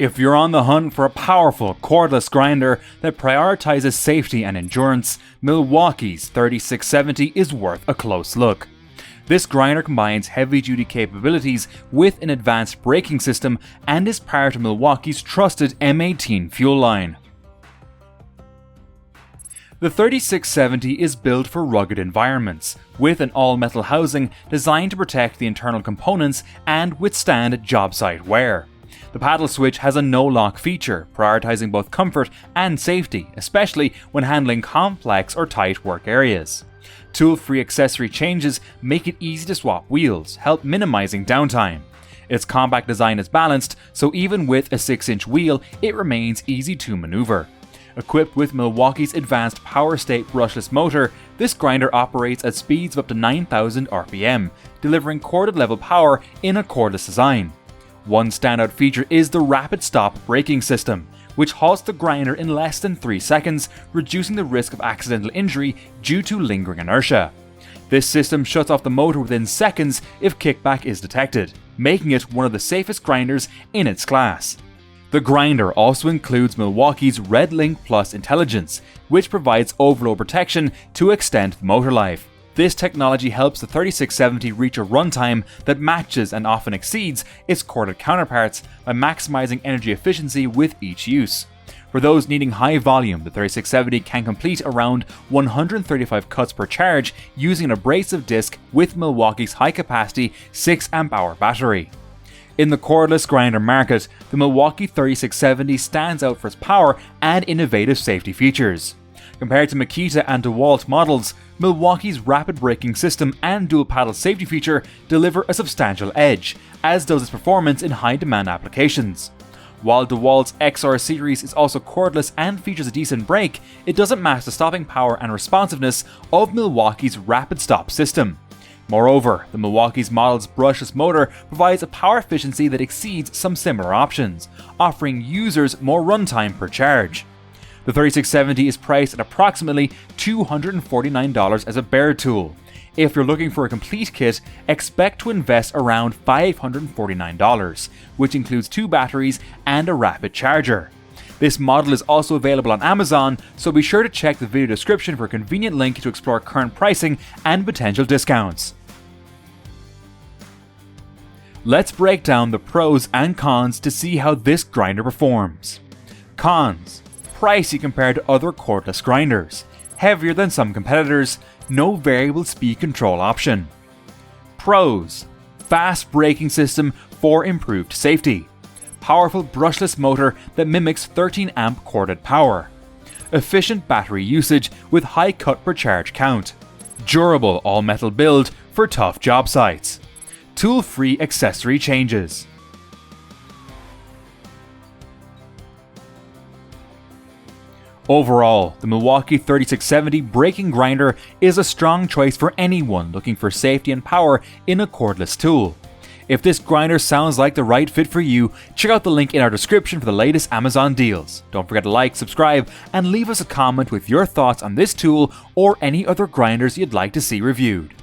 If you're on the hunt for a powerful cordless grinder that prioritizes safety and endurance, Milwaukee's 3670 is worth a close look. This grinder combines heavy-duty capabilities with an advanced braking system and is part of Milwaukee's trusted M18 fuel line. The 3670 is built for rugged environments, with an all-metal housing designed to protect the internal components and withstand job site wear. The paddle switch has a no-lock feature, prioritizing both comfort and safety, especially when handling complex or tight work areas. Tool-free accessory changes make it easy to swap wheels, help minimizing downtime. Its compact design is balanced, so even with a 6-inch wheel, it remains easy to maneuver. Equipped with Milwaukee's advanced Power State brushless motor, this grinder operates at speeds of up to 9,000 RPM, delivering corded-level power in a cordless design. One standout feature is the rapid stop braking system, which halts the grinder in less than 3 seconds, reducing the risk of accidental injury due to lingering inertia. This system shuts off the motor within seconds if kickback is detected, making it one of the safest grinders in its class. The grinder also includes Milwaukee's RedLink Plus intelligence, which provides overload protection to extend the motor life. This technology helps the 3670 reach a runtime that matches and often exceeds its corded counterparts by maximizing energy efficiency with each use. For those needing high volume, the 3670 can complete around 135 cuts per charge using an abrasive disc with Milwaukee's high-capacity 6 Ah battery. In the cordless grinder market, the Milwaukee 3670 stands out for its power and innovative safety features. Compared to Makita and DeWalt models, Milwaukee's rapid braking system and dual paddle safety feature deliver a substantial edge, as does its performance in high-demand applications. While DeWalt's XR series is also cordless and features a decent brake, it doesn't match the stopping power and responsiveness of Milwaukee's rapid stop system. Moreover, the Milwaukee's model's brushless motor provides a power efficiency that exceeds some similar options, offering users more runtime per charge. The 3670 is priced at approximately $249 as a bare tool. If you're looking for a complete kit, expect to invest around $549, which includes 2 batteries and a rapid charger. This model is also available on Amazon, so be sure to check the video description for a convenient link to explore current pricing and potential discounts. Let's break down the pros and cons to see how this grinder performs. Cons: pricey compared to other cordless grinders, heavier than some competitors, no variable speed control option. Pros: fast braking system for improved safety, powerful brushless motor that mimics 13 amp corded power, efficient battery usage with high cut per charge count, durable all-metal build for tough job sites, tool-free accessory changes. Overall, the Milwaukee 3670 braking grinder is a strong choice for anyone looking for safety and power in a cordless tool. If this grinder sounds like the right fit for you, check out the link in our description for the latest Amazon deals. Don't forget to like, subscribe, and leave us a comment with your thoughts on this tool or any other grinders you'd like to see reviewed.